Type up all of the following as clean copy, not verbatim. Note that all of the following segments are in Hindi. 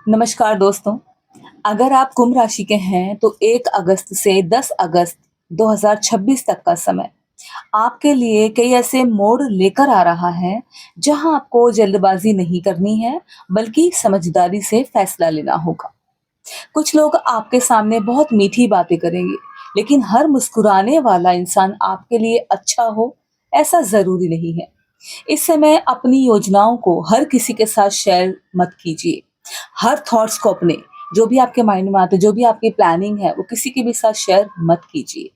नमस्कार दोस्तों। अगर आप कुंभ राशि के हैं तो 1 अगस्त से 10 अगस्त 2026 तक का समय आपके लिए कई ऐसे मोड़ लेकर आ रहा है जहां आपको जल्दबाजी नहीं करनी है, बल्कि समझदारी से फैसला लेना होगा। कुछ लोग आपके सामने बहुत मीठी बातें करेंगे, लेकिन हर मुस्कुराने वाला इंसान आपके लिए अच्छा हो ऐसा जरूरी नहीं है। इस समय अपनी योजनाओं को हर किसी के साथ शेयर मत कीजिए। हर थॉट्स को अपने, जो भी आपके माइंड में आते हैं, जो भी आपकी प्लानिंग है, वो किसी के भी साथ शेयर मत कीजिए।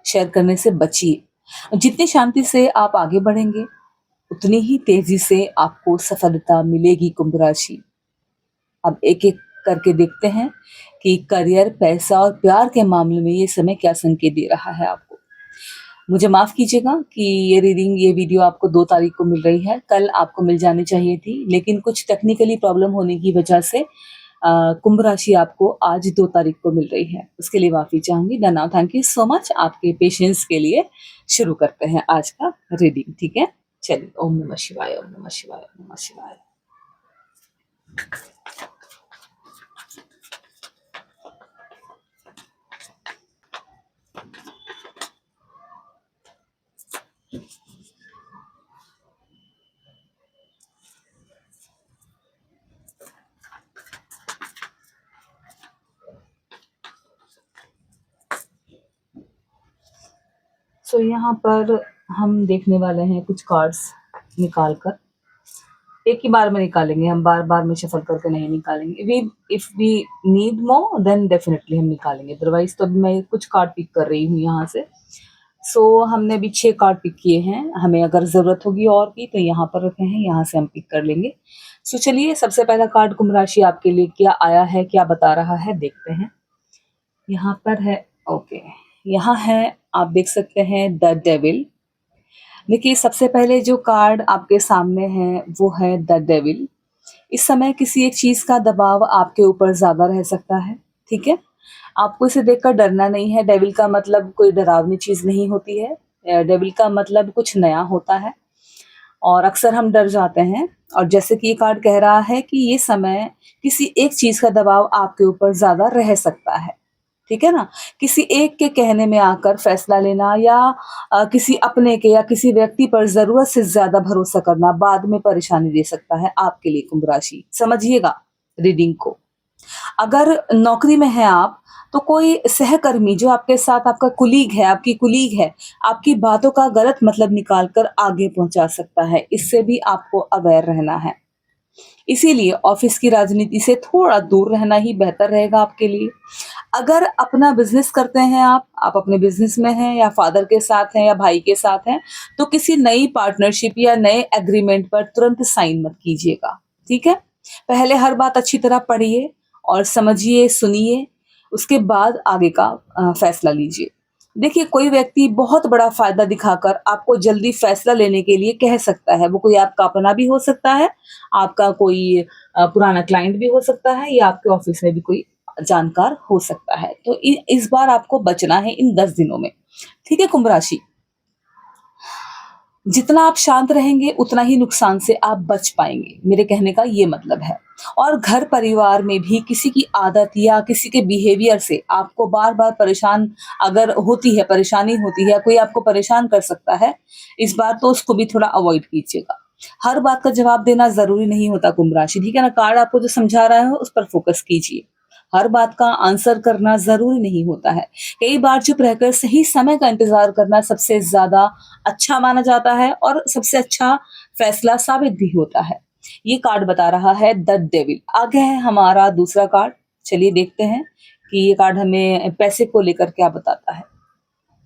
शेयर करने से बचिए। जितनी शांति से आप आगे बढ़ेंगे, उतनी ही तेजी से आपको सफलता मिलेगी कुंभ राशि। अब एक-एक करके देखते हैं कि करियर, पैसा और प्यार के मामले में ये समय क्या संकेत दे रहा है आपको। मुझे माफ़ कीजिएगा कि ये वीडियो आपको 2 तारीख को मिल रही है, कल आपको मिल जानी चाहिए थी, लेकिन कुछ टेक्निकली प्रॉब्लम होने की वजह से कुंभ राशि आपको आज 2 तारीख को मिल रही है। उसके लिए माफ़ी चाहूँगी। Then now thank you so much आपके पेशेंस के लिए। शुरू करते हैं आज का रीडिंग, ठीक है? चलिए, ओम नमः शिवाय, ओम नमः शिवाय, ओम नमः शिवाय। सो यहाँ पर हम देखने वाले हैं कुछ कार्ड्स निकाल कर। एक ही बार में निकालेंगे, हम बार-बार में शफ़ल करके नहीं निकालेंगे। We if we need more then definitely हम निकालेंगे, अदरवाइज़ तो अभी मैं कुछ कार्ड पिक कर रही हूँ यहाँ से। सो हमने अभी 6 कार्ड पिक किए हैं, हमें अगर ज़रूरत होगी और की तो यहाँ पर रखे हैं, यहाँ से हम पिक कर लेंगे। सो चलिए, सबसे पहला कार्ड कुंभ राशि आपके लिए क्या आया है, क्या बता रहा है, देखते हैं। यहाँ पर है, ओके, यहाँ है, आप देख सकते हैं द डेविल। देखिए, सबसे पहले जो कार्ड आपके सामने है वो है द डेविल। इस समय किसी एक चीज़ का दबाव आपके ऊपर ज़्यादा रह सकता है, ठीक है? आपको इसे देखकर डरना नहीं है। डेविल का मतलब कोई डरावनी चीज़ नहीं होती है। डेविल का मतलब कुछ नया होता है और अक्सर हम डर जाते हैं। और जैसे कि ये कार्ड कह रहा है कि ये समय किसी एक चीज़ का दबाव आपके ऊपर ज़्यादा रह सकता है, ठीक है ना? किसी एक के कहने में आकर फैसला लेना या किसी अपने के या किसी व्यक्ति पर ज़रूरत से ज़्यादा भरोसा करना बाद में परेशानी दे सकता है आपके लिए कुंभ राशि। समझिएगा रीडिंग को। अगर नौकरी में हैं आप, तो कोई सहकर्मी जो आपके साथ आपका कुलीग है, आपकी कुलीग है, आपकी बातों का गलत मतलब निकाल कर आगे पहुँचा सकता है। इससे भी आपको अवेयर रहना है। इसीलिए ऑफ़िस की राजनीति से थोड़ा दूर रहना ही बेहतर रहेगा आपके लिए। अगर अपना बिज़नेस करते हैं आप अपने बिज़नेस में हैं या फ़ादर के साथ हैं या भाई के साथ हैं, तो किसी नई पार्टनरशिप या नए एग्रीमेंट पर तुरंत साइन मत कीजिएगा, ठीक है? पहले हर बात अच्छी तरह पढ़िए और समझिए, सुनिए, उसके बाद आगे का फैसला लीजिए। देखिए, कोई व्यक्ति बहुत बड़ा फ़ायदा दिखाकर आपको जल्दी फैसला लेने के लिए कह सकता है। वो कोई आपका अपना भी हो सकता है, आपका कोई पुराना क्लाइंट भी हो सकता है या आपके ऑफ़िस में भी कोई जानकार हो सकता है। तो इस बार आपको बचना है इन 10 दिनों में, ठीक है कुंभ राशि? जितना आप शांत रहेंगे, उतना ही नुकसान से आप बच पाएँगे, मेरे कहने का ये मतलब है। और घर परिवार में भी किसी की आदत या किसी के बिहेवियर से आपको बार-बार परेशान अगर होती है, परेशानी होती है, कोई आपको परेशान कर सकता है, इस बार तो उसको भी थोड़ा अवॉइड कीजिएगा। हर बात का जवाब देना ज़रूरी नहीं होता कुंभ राशि, ठीक है ना? कार्ड आपको जो समझा रहा है, उस पर फ़ोकस कीजिए। हर बात का आंसर करना ज़रूरी नहीं होता है। कई बार चुप रहकर सही समय का इंतज़ार करना सबसे ज़्यादा अच्छा माना जाता है और सबसे अच्छा फैसला साबित भी होता है। ये कार्ड बता रहा है द डेविल। आगे है हमारा दूसरा कार्ड। चलिए देखते हैं कि ये कार्ड हमें पैसे को लेकर क्या बताता है।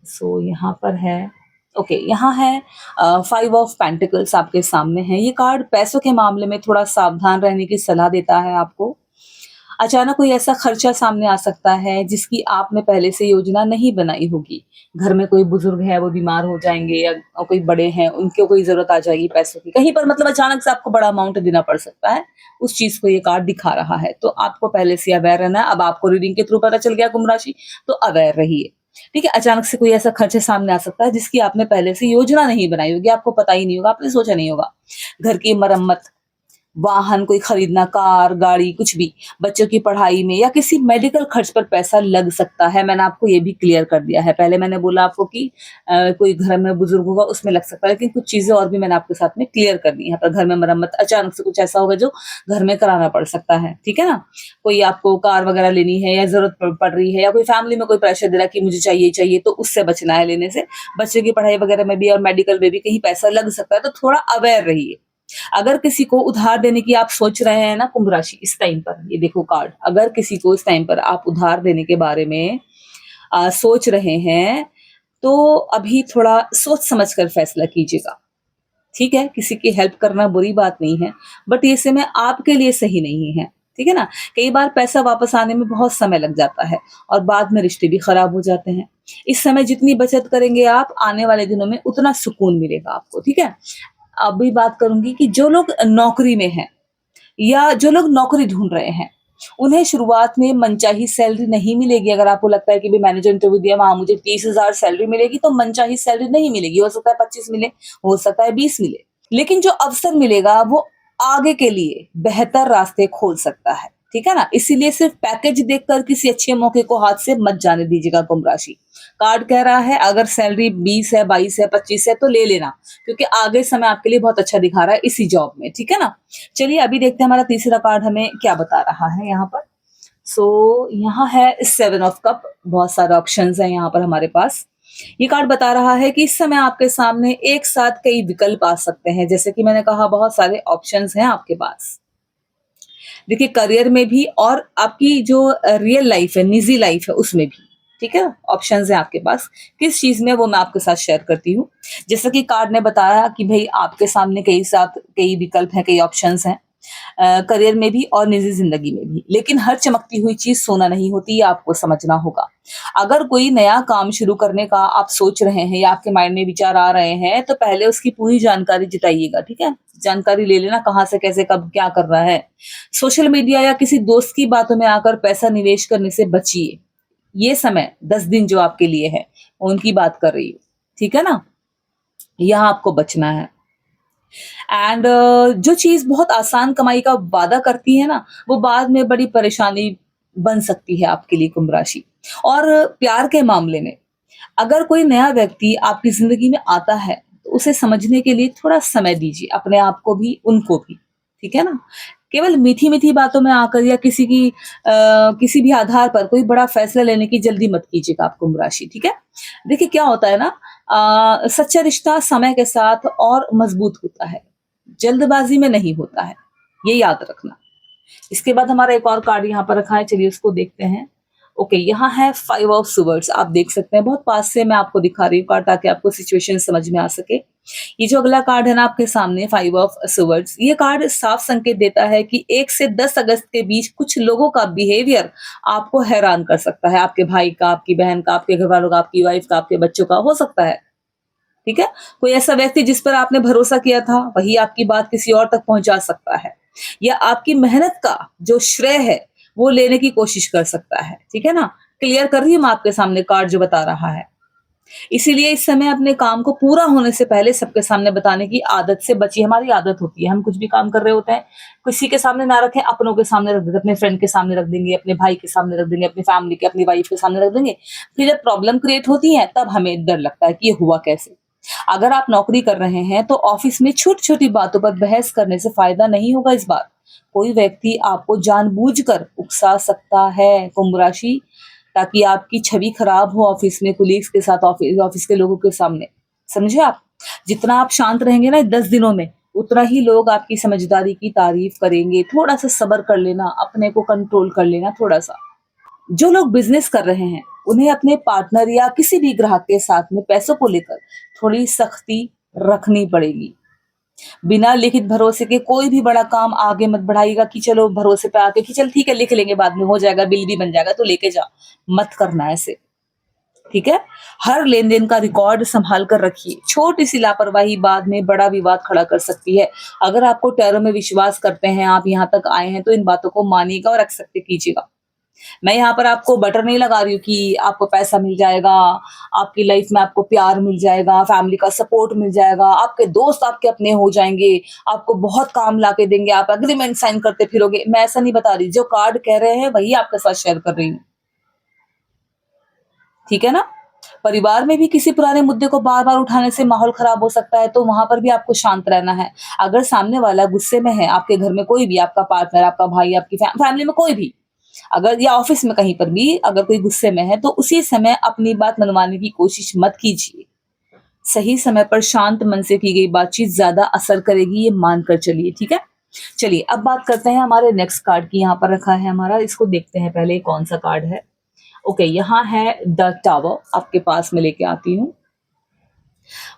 सो यहाँ पर है, ओके, यहाँ है 5 ऑफ पेंटिकल्स आपके सामने है। ये कार्ड पैसों के मामले में थोड़ा सावधान रहने की सलाह देता है आपको। अचानक कोई ऐसा खर्चा सामने आ सकता है जिसकी आपने पहले से योजना नहीं बनाई होगी। घर में कोई बुजुर्ग है, वो बीमार हो जाएँगे या कोई बड़े हैं, उनको कोई ज़रूरत आ जाएगी पैसों की। कहीं पर मतलब अचानक से आपको बड़ा अमाउंट देना पड़ सकता है, उस चीज़ को ये कार्ड दिखा रहा है। तो आपको पहले से अवेयर रहना है। अब आपको रीडिंग के थ्रू पता चल गया कुंभ राशि, तो अवेयर रहिए। ठीक है? अचानक से कोई ऐसा खर्चा सामने आ सकता है जिसकी आपने पहले से योजना नहीं बनाई होगी, आपको पता ही नहीं होगा, आपने सोचा नहीं होगा। घर की मरम्मत, वाहन कोई खरीदना, कार, गाड़ी, कुछ भी, बच्चों की पढ़ाई में या किसी मेडिकल खर्च पर पैसा लग सकता है। मैंने आपको ये भी क्लियर कर दिया है। पहले मैंने बोला आपको कि कोई घर में बुजुर्ग होगा उसमें लग सकता है, लेकिन कुछ चीजें और भी मैंने आपके साथ में क्लियर कर दी है। पर घर में मरम्मत अचानक से कुछ ऐसा होगा जो घर में कराना पड़ सकता है, ठीक है ना। कोई आपको कार वगैरह लेनी है या जरूरत पड़ रही है, या कोई फैमिली में कोई प्रेशर दे रहा है कि मुझे चाहिए चाहिए, तो उससे बचना है लेने से। बच्चे की पढ़ाई वगैरह में भी और मेडिकल में भी कहीं पैसा लग सकता है, तो थोड़ा अवेयर रहिए। अगर किसी को उधार देने की आप सोच रहे हैं ना कुंभ राशि, इस टाइम पर ये देखो कार्ड, अगर किसी को इस टाइम पर आप उधार देने के बारे में सोच रहे हैं, तो अभी थोड़ा सोच समझ कर फैसला कीजिएगा, ठीक है। किसी की हेल्प करना बुरी बात नहीं है, बट ये समय आपके लिए सही नहीं है, ठीक है ना। कई बार पैसा वापस आने में बहुत समय लग जाता है और बाद में रिश्ते भी खराब हो जाते हैं। इस समय जितनी बचत करेंगे आप, आने वाले दिनों में उतना सुकून मिलेगा आपको, ठीक है। अभी बात करूंगी कि जो लोग नौकरी में हैं या जो लोग नौकरी ढूंढ रहे हैं, उन्हें शुरुआत में मनचाही सैलरी नहीं मिलेगी। अगर आपको लगता है कि भी मैंने जो इंटरव्यू दिया वहां मुझे 30,000 सैलरी मिलेगी, तो मनचाही सैलरी नहीं मिलेगी। हो सकता है 25 मिले, हो सकता है 20 मिले, लेकिन जो अवसर मिलेगा वो आगे के लिए बेहतर रास्ते खोल सकता है, ठीक है ना। इसीलिए सिर्फ पैकेज देखकर किसी अच्छे मौके को हाथ से मत जाने दीजिएगा कुंभ राशि। कार्ड कह रहा है अगर सैलरी 20 है, 22 है, 25 है तो ले लेना, क्योंकि आगे समय आपके लिए बहुत अच्छा दिखा रहा है इसी जॉब में, ठीक है ना। चलिए अभी देखते हैं हमारा तीसरा कार्ड हमें क्या बता रहा है यहाँ पर। यहाँ है 7 ऑफ कप, बहुत सारे ऑप्शंस हैं यहाँ पर हमारे पास। ये कार्ड बता रहा है कि इस समय आपके सामने एक साथ कई विकल्प आ सकते हैं। जैसे कि मैंने कहा, बहुत सारे ऑप्शंस हैं आपके पास। देखिए, करियर में भी और आपकी जो रियल लाइफ है, निजी लाइफ है, उसमें भी, ठीक है। ऑप्शंस हैं आपके पास, किस चीज में वो मैं आपके साथ शेयर करती हूँ। जैसा कि कार्ड ने बताया कि भाई आपके सामने कई विकल्प हैं, कई ऑप्शंस हैं, करियर में भी और निजी जिंदगी में भी। लेकिन हर चमकती हुई चीज सोना नहीं होती, ये आपको समझना होगा। अगर कोई नया काम शुरू करने का आप सोच रहे हैं या आपके माइंड में विचार आ रहे हैं, तो पहले उसकी पूरी जानकारी जुटाइएगा, ठीक है। जानकारी ले लेना कहाँ से, कैसे, कब, क्या करना है। सोशल मीडिया या किसी दोस्त की बातों में आकर पैसा निवेश करने से बचिए। ये समय 10 दिन जो आपके लिए है, उनकी बात कर रही हूँ, ठीक है ना। यहाँ आपको बचना है। एंड जो चीज बहुत आसान कमाई का वादा करती है ना, वो बाद में बड़ी परेशानी बन सकती है आपके लिए कुंभ राशि। और प्यार के मामले में अगर कोई नया व्यक्ति आपकी जिंदगी में आता है, तो उसे समझने के लिए थोड़ा समय दीजिए, अपने आप को भी उनको भी, ठीक है ना। केवल मीठी मीठी बातों में आकर या किसी भी आधार पर कोई बड़ा फैसला लेने की जल्दी मत कीजिएगा आप कुंभ राशि, ठीक है। देखिए क्या होता है ना, सच्चा रिश्ता समय के साथ और मजबूत होता है, जल्दबाजी में नहीं होता है, ये याद रखना। इसके बाद हमारा एक और कार्ड यहाँ पर रखा है, चलिए उसको देखते हैं। ओके, यहाँ है 5 ऑफ स्वर्ड्स, आप देख सकते हैं। बहुत पास से मैं आपको दिखा रही हूँ कार्ड, ताकि आपको सिचुएशन समझ में आ सके। ये जो अगला कार्ड है ना आपके सामने, 5 ऑफ स्वर्ड्स, ये कार्ड साफ संकेत देता है कि 1 से 10 अगस्त के बीच कुछ लोगों का बिहेवियर आपको हैरान कर सकता है। आपके भाई का, आपकी बहन का, आपके घर वालों का, आपकी वाइफ का, आपके बच्चों का हो सकता है, ठीक है। कोई ऐसा व्यक्ति जिस पर आपने भरोसा किया था, वही आपकी बात किसी और तक पहुंचा सकता है, या आपकी मेहनत का जो श्रेय है वो लेने की कोशिश कर सकता है, ठीक है ना। क्लियर कर रही हूँ मैं आपके सामने कार्ड जो बता रहा है। इसीलिए इस समय अपने काम को पूरा होने से पहले सबके सामने बताने की आदत से बचिए। हमारी आदत होती है, हम कुछ भी काम कर रहे होते हैं, किसी के सामने ना रखें, अपनों के सामने रख देते, अपने फ्रेंड के सामने रख देंगे, अपने भाई के सामने रख देंगे, अपनी फैमिली के, अपनी वाइफ के सामने रख देंगे। फिर जब प्रॉब्लम क्रिएट होती है, तब हमें डर लगता है कि ये हुआ कैसे। अगर आप नौकरी कर रहे हैं, तो ऑफिस में छोटी छोटी बातों पर बहस करने से फायदा नहीं होगा। इस बार कोई व्यक्ति आपको जानबूझकर उकसा सकता है कुंभ राशि, ताकि आपकी छवि खराब हो ऑफिस में, कुलीग्स के साथ, ऑफिस के लोगों के सामने। समझे आप? जितना आप शांत रहेंगे ना 10 दिनों में, उतना ही लोग आपकी समझदारी की तारीफ करेंगे। थोड़ा सा सब्र कर लेना, अपने को कंट्रोल कर लेना थोड़ा सा। जो लोग बिजनेस कर रहे हैं, उन्हें अपने पार्टनर या किसी भी ग्राहक के साथ में पैसों को लेकर थोड़ी सख्ती रखनी पड़ेगी। बिना लिखित भरोसे के कोई भी बड़ा काम आगे मत बढ़ाइएगा कि चलो भरोसे पे आके कि चल ठीक है लिख लेंगे, बाद में हो जाएगा, बिल भी बन जाएगा तो लेके जा। मत करना ऐसे, ठीक है। हर लेन देन का रिकॉर्ड संभाल कर रखिए। छोटी सी लापरवाही बाद में बड़ा विवाद खड़ा कर सकती है। अगर आपको टैरो में विश्वास करते हैं, आप यहाँ तक आए हैं, तो इन बातों को मानिएगा और एक्सेप्ट कीजिएगा। मैं यहाँ पर आपको बटर नहीं लगा रही हूँ कि आपको पैसा मिल जाएगा, आपकी लाइफ में आपको प्यार मिल जाएगा, फैमिली का सपोर्ट मिल जाएगा, आपके दोस्त आपके अपने हो जाएँगे, आपको बहुत काम ला के देंगे, आप एग्रीमेंट साइन करते फिरोगे। मैं ऐसा नहीं बता रही, जो कार्ड कह रहे हैं वही आपके साथ शेयर कर रही हूँ। ठीक है ना? परिवार में भी किसी पुराने मुद्दे को बार-बार उठाने से माहौल खराब हो सकता है, तो वहाँ पर भी आपको शांत रहना है। अगर सामने वाला गुस्से में है, आपके घर में कोई भी, आपका पार्टनर, आपका भाई, आपकी फैमिली में कोई भी, अगर या ऑफिस में कहीं पर भी अगर कोई गुस्से में है, तो उसी समय अपनी बात मनवाने की कोशिश मत कीजिए। सही समय पर शांत मन से की गई बातचीत ज़्यादा असर करेगी, ये मानकर चलिए, ठीक है? चलिए, अब बात करते हैं हमारे नेक्स्ट कार्ड की। यहाँ पर रखा है हमारा, इसको देखते हैं पहले कौन-सा कार्ड है। ओके, यहाँ है द टावर, आपके पास मैं लेके आती हूँ।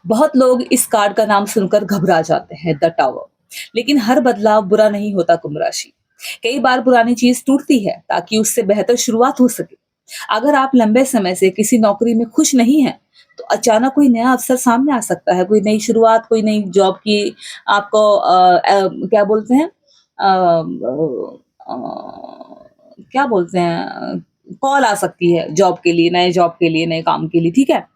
बहुत लोग इस कार्ड का नाम सुनकर घबरा जाते हैं, द टावर। लेकिन हर बदलाव बुरा नहीं होता, कुंभ राशि। कई बार पुरानी चीज टूटती है ताकि उससे बेहतर शुरुआत हो सके। अगर आप लंबे समय से किसी नौकरी में खुश नहीं हैं, तो अचानक कोई नया अवसर सामने आ सकता है, कोई नई शुरुआत, कोई नई जॉब की आपको क्या बोलते हैं, क्या बोलते हैं, कॉल आ सकती है जॉब के लिए, नए जॉब के लिए, नए काम के लिए, ठीक है?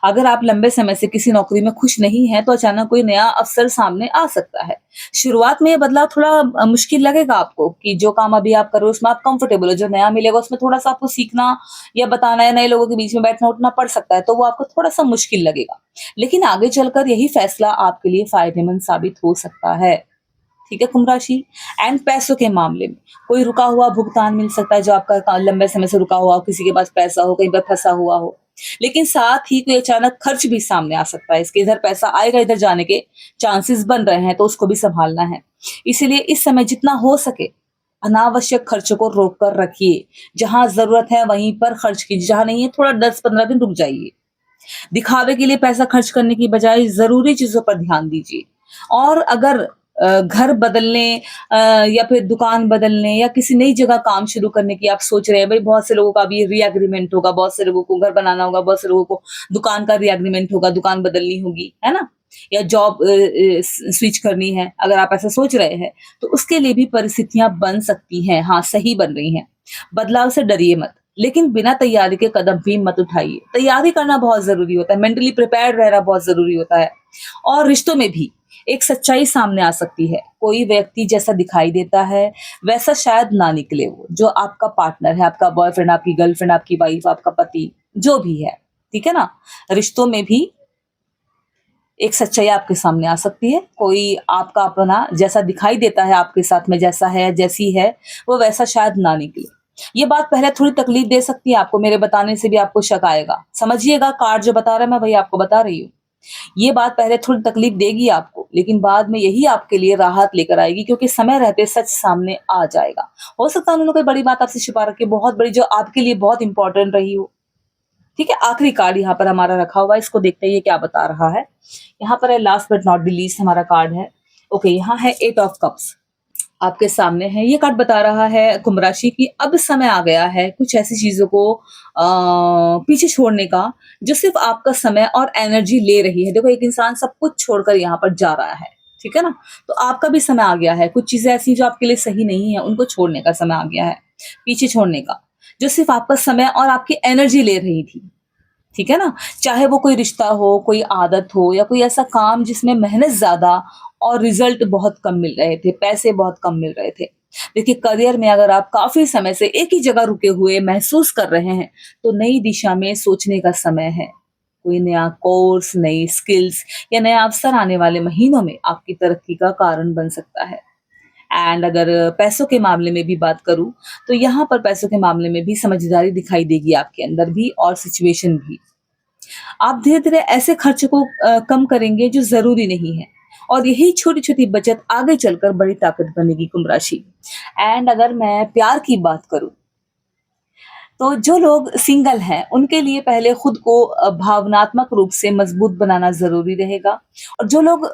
अगर आप लंबे समय से किसी नौकरी में खुश नहीं हैं, तो अचानक कोई नया अवसर सामने आ सकता है। शुरुआत में ये बदलाव थोड़ा मुश्किल लगेगा आपको कि जो काम अभी आप कर रहे हो उसमें आप कंफर्टेबल हो, जो नया मिलेगा उसमें थोड़ा-सा आपको सीखना या बताना या नए लोगों के बीच में बैठना-उठना पड़ सकता है, तो वो आपको थोड़ा-सा मुश्किल लगेगा। लेकिन आगे चलकर यही फैसला आपके लिए फ़ायदेमंद साबित हो सकता है। ठीक है, कुंभ राशि। एंड पैसों के मामले में कोई रुका हुआ भुगतान मिल सकता है, जो आपका लंबे समय से रुका हुआ हो, किसी के पास पैसा हो, कहीं पर फंसा हुआ हो। लेकिन साथ ही कोई अचानक खर्च भी सामने आ सकता है, इसके इधर पैसा आएगा, इधर जाने के चांसेस बन रहे हैं, तो उसको भी संभालना है। इसीलिए इस समय जितना हो सके अनावश्यक खर्चों को रोक कर रखिए। जहां जरूरत है वहीं पर खर्च कीजिए, जहां नहीं है थोड़ा 10-15 दिन रुक जाइए। दिखावे के लिए पैसा खर्च करने की बजाय जरूरी चीजों पर ध्यान दीजिए। और अगर घर बदलने या फिर दुकान बदलने या किसी नई जगह काम शुरू करने की आप सोच रहे हैं, भाई बहुत से लोगों का अभी री एग्रीमेंट होगा, बहुत से लोगों को घर बनाना होगा, बहुत से लोगों को दुकान का री एग्रीमेंट होगा, दुकान बदलनी होगी, है ना? या जॉब स्विच करनी है, अगर आप ऐसा सोच रहे हैं, तो उसके लिए भी परिस्थितियां बन सकती हैं। हाँ, सही बन रही हैं। बदलाव से डरिए मत, लेकिन बिना तैयारी के कदम भी मत उठाइए। तैयारी करना बहुत जरूरी होता है, मेंटली प्रिपेयर्ड रहना बहुत जरूरी होता है। और रिश्तों में भी एक सच्चाई सामने आ सकती है। कोई व्यक्ति जैसा दिखाई देता है वैसा शायद ना निकले वो, जो आपका पार्टनर है, आपका बॉयफ्रेंड, आपकी गर्लफ्रेंड, आपकी वाइफ, आपका पति, जो भी है, ठीक है ना? रिश्तों में भी एक सच्चाई आपके सामने आ सकती है। कोई आपका अपना जैसा दिखाई देता है आपके साथ में, जैसा है, जैसी है, वो वैसा शायद ना निकले। ये बात पहले थोड़ी तकलीफ दे सकती है आपको, मेरे बताने से भी आपको शक आएगा। समझिएगा, कार्ड जो बता रहा है मैं वही आपको बता रही हूँ। ये बात पहले थोड़ी तकलीफ देगी आपको, लेकिन बाद में यही आपके लिए राहत लेकर आएगी, क्योंकि समय रहते सच सामने आ जाएगा। हो सकता है उन्होंने कोई बड़ी बात आपसे छुपा रखी, बहुत बड़ी, जो आपके लिए बहुत इंपॉर्टेंट रही हो। ठीक है, आखिरी कार्ड यहाँ पर हमारा रखा हुआ है, इसको देखते हैं ये क्या बता रहा है। यहाँ पर है last but not the least हमारा कार्ड है। ओके, यहाँ है 8 ऑफ कप्स आपके सामने है। ये कार्ड बता रहा है कुंभ राशि की अब समय आ गया है कुछ ऐसी चीजों को पीछे छोड़ने का, जो सिर्फ आपका समय और एनर्जी ले रही है। देखो, एक इंसान सब कुछ छोड़कर यहाँ पर जा रहा है, ठीक है ना? तो आपका भी समय आ गया है, कुछ चीजें ऐसी जो आपके लिए सही नहीं है उनको छोड़ने का समय आ गया है, पीछे छोड़ने का, जो सिर्फ आपका समय और आपकी एनर्जी ले रही थी। ठीक है ना? चाहे वो कोई रिश्ता हो, कोई आदत हो, या कोई ऐसा काम जिसमें मेहनत ज्यादा और रिजल्ट बहुत कम मिल रहे थे, पैसे बहुत कम मिल रहे थे। देखिए, करियर में अगर आप काफी समय से एक ही जगह रुके हुए महसूस कर रहे हैं, तो नई दिशा में सोचने का समय है। कोई नया कोर्स, नई स्किल्स या नया अवसर आने वाले महीनों में आपकी तरक्की का कारण बन सकता है। एंड अगर पैसों के मामले में भी बात करूं, तो यहाँ पर पैसों के मामले में भी समझदारी दिखाई देगी आपके अंदर भी, और सिचुएशन भी। आप धीरे धीरे ऐसे खर्च को कम करेंगे जो जरूरी नहीं है, और यही छोटी छोटी बचत आगे चलकर बड़ी ताकत बनेगी, कुंभ राशि। एंड अगर मैं प्यार की बात करूं, तो जो लोग सिंगल हैं उनके लिए पहले खुद को भावनात्मक रूप से मजबूत बनाना जरूरी रहेगा। और जो लोग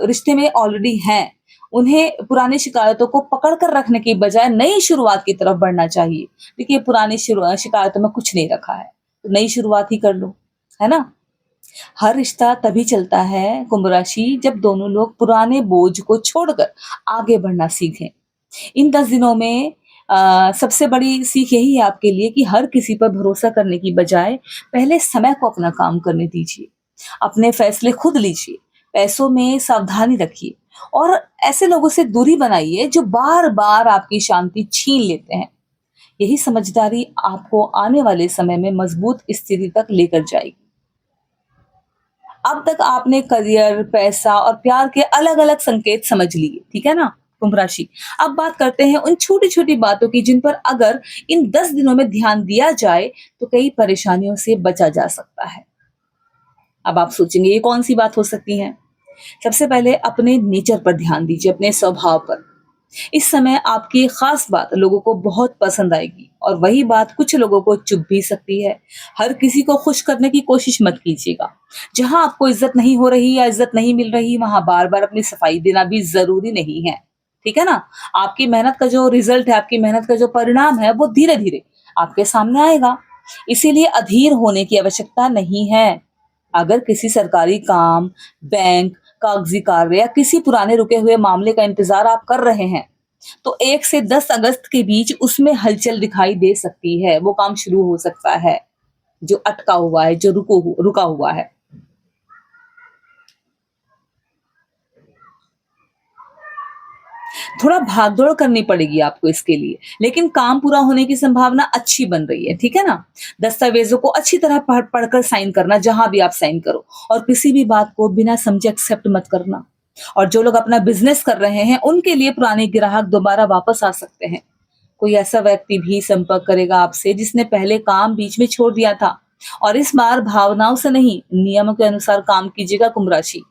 रिश्ते में ऑलरेडी हैं, उन्हें पुरानी शिकायतों को पकड़ कर रखने की बजाय नई शुरुआत की तरफ बढ़ना चाहिए। देखिए, पुरानी शिकायतों में कुछ नहीं रखा है, तो नई शुरुआत ही कर लो, है ना? हर रिश्ता तभी चलता है, कुंभ राशि, जब दोनों लोग पुराने बोझ को छोड़कर आगे बढ़ना सीखें। इन 10 दिनों में सबसे बड़ी सीख यही है आपके लिए कि हर किसी पर भरोसा करने की बजाय पहले समय को अपना काम करने दीजिए। अपने फैसले खुद लीजिए, पैसों में सावधानी रखिए और ऐसे लोगों से दूरी बनाइए जो बार-बार आपकी शांति छीन लेते हैं। यही समझदारी आपको आने वाले समय में मजबूत स्थिति तक लेकर जाएगी। अब तक आपने करियर, पैसा और प्यार के अलग-अलग संकेत समझ लिए, ठीक है ना? कुंभ राशि। अब बात करते हैं उन छोटी-छोटी बातों की जिन पर अगर इन 10 दिनों में ध्यान दिया जाए तो कई परेशानियों से बचा जा सकता है। अब आप सोचेंगे ये कौन-सी बात हो सकती है? सबसे पहले अपने नेचर पर ध्यान दीजिए, अपने स्वभाव पर। इस समय आपकी खास बात लोगों को बहुत पसंद आएगी और वही बात कुछ लोगों को चुभ भी सकती है। हर किसी को खुश करने की कोशिश मत कीजिएगा। जहाँ आपको इज्जत नहीं हो रही या इज्जत नहीं मिल रही, वहाँ बार-बार अपनी सफाई देना भी ज़रूरी नहीं है। ठीक है ना? आपकी मेहनत का जो रिज़ल्ट है, आपकी मेहनत का जो परिणाम है, वो धीरे-धीरे आपके सामने आएगा। इसीलिए अधीर होने की आवश्यकता नहीं है। अगर किसी सरकारी काम, बैंक, कागजी कार्य या किसी पुराने रुके हुए मामले का इंतजार आप कर रहे हैं, तो 1 से 10 अगस्त के बीच उसमें हलचल दिखाई दे सकती है। वो काम शुरू हो सकता है, जो अटका हुआ है, जो रुका हुआ है। थोड़ा भाग-दौड़ करनी पड़ेगी आपको इसके लिए, लेकिन काम पूरा होने की संभावना अच्छी बन रही है, ठीक है ना? दस्तावेज़ों को अच्छी तरह पढ़कर साइन करना, जहाँ भी आप साइन करो और किसी भी बात को बिना समझे एक्सेप्ट मत करना। और जो लोग अपना बिज़नेस कर रहे हैं, उनके लिए पुराने ग्राहक दोबारा वापस आ सकते हैं। कोई ऐसा व्यक्ति भी संपर्क करेगा आपसे जिसने पहले काम बीच में छोड़ दिया था और इस बार भावनाओं से नहीं, नियमों के अनुसार काम कीजिएगा कुंभ राशि।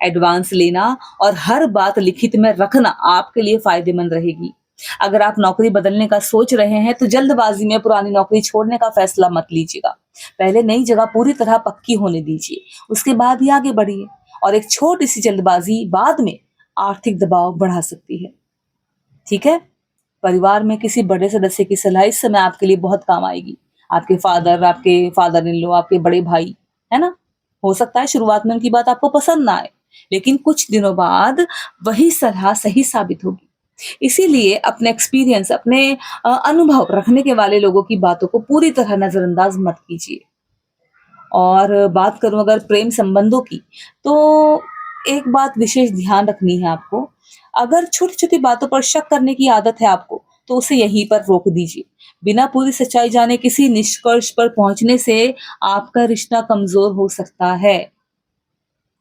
एडवांस लेना और हर बात लिखित में रखना आपके लिए फायदेमंद रहेगी। अगर आप नौकरी बदलने का सोच रहे हैं तो जल्दबाजी में पुरानी नौकरी छोड़ने का फैसला मत लीजिएगा। पहले नई जगह पूरी तरह पक्की होने दीजिए, उसके बाद ही आगे बढ़िए। और एक छोटी सी जल्दबाजी बाद में आर्थिक दबाव बढ़ा सकती है। ठीक है? परिवार में किसी बड़े सदस्य की सलाह इस समय आपके लिए बहुत काम आएगी। आपके फादर इन लॉ, आपके बड़े भाई, है ना? हो सकता है शुरुआत में उनकी बात आपको पसंद ना आए, लेकिन कुछ दिनों बाद वही सलाह सही साबित होगी। इसीलिए अपने एक्सपीरियंस, अपने अनुभव रखने के वाले लोगों की बातों को पूरी तरह नज़रअंदाज मत कीजिए। और बात करूँ अगर प्रेम संबंधों की, तो एक बात विशेष ध्यान रखनी है आपको। अगर छोटी-छोटी बातों पर शक करने की आदत है आपको, तो उसे यहीं पर रोक दीजिए। बिना पूरी सच्चाई जाने किसी निष्कर्ष पर पहुँचने से आपका रिश्ता कमज़ोर हो सकता है।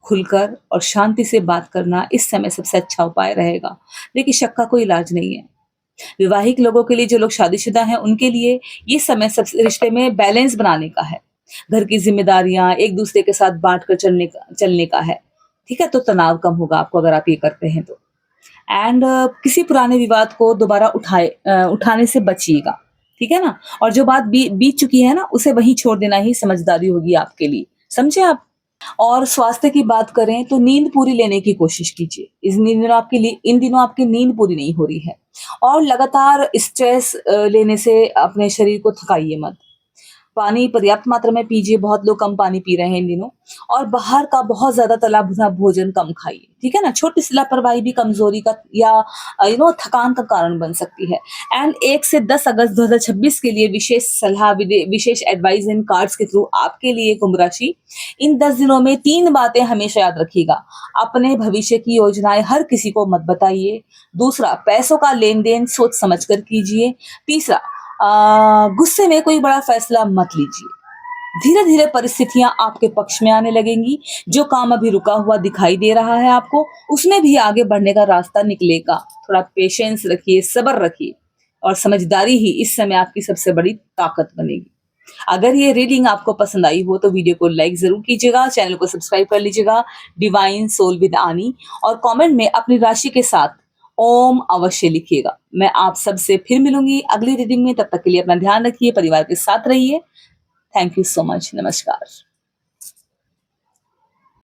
खुलकर और शांति से बात करना इस समय सबसे अच्छा उपाय रहेगा। देखिए, शक का कोई इलाज नहीं है। विवाहित लोगों के लिए, जो लोग शादीशुदा हैं, उनके लिए ये समय सबसे रिश्ते में बैलेंस बनाने का है। घर की ज़िम्मेदारियाँ एक दूसरे के साथ बाँट कर चलने का है। ठीक है? तो तनाव कम होगा आपको अगर आप ये करते हैं तो। एंड किसी पुराने विवाद को दोबारा उठाने से बचिएगा। ठीक है ना? और जो बात बीत चुकी है ना, उसे वहीं छोड़ देना ही समझदारी होगी आपके लिए। समझे आप? और स्वास्थ्य की बात करें तो नींद पूरी लेने की कोशिश कीजिए। इन दिनों आपकी नींद पूरी नहीं हो रही है और लगातार स्ट्रेस लेने से अपने शरीर को थकाइए मत। पानी पर्याप्त मात्रा में पीजिए, बहुत लोग कम पानी पी रहे हैं इन दिनों। और बाहर का बहुत ज़्यादा तला भुना भोजन कम खाइए, ठीक है ना? छोटी-सी लापरवाही भी कमज़ोरी का या थकान का कारण बन सकती है। एंड 1 से 10 अगस्त 2026 के लिए विशेष एडवाइस इन कार्ड्स के थ्रू आपके लिए कुंभ राशि, इन 10 दिनों में 3 बातें हमेशा याद रखिएगा। अपने भविष्य की योजनाएँ हर किसी को मत बताइए। दूसरा, पैसों का लेन-देन सोच समझ कर कीजिए। तीसरा, गुस्से में कोई बड़ा फैसला मत लीजिए। धीरे-धीरे परिस्थितियाँ आपके पक्ष में आने लगेंगी। जो काम अभी रुका हुआ दिखाई दे रहा है आपको, उसमें भी आगे बढ़ने का रास्ता निकलेगा। थोड़ा पेशेंस रखिए, सब्र रखिए और समझदारी ही इस समय आपकी सबसे बड़ी ताकत बनेगी। अगर ये रीडिंग आपको पसंद आई हो तो वीडियो को लाइक ज़रूर कीजिएगा, चैनल को सब्सक्राइब कर लीजिएगा, डिवाइन सोल विद आनी, और कमेंट में अपनी राशि के साथ ओम अवश्य लिखिएगा। मैं आप सबसे फिर मिलूंगी अगली रीडिंग में। तब तक के लिए अपना ध्यान रखिए, परिवार के साथ रहिए। Thank you so much. नमस्कार।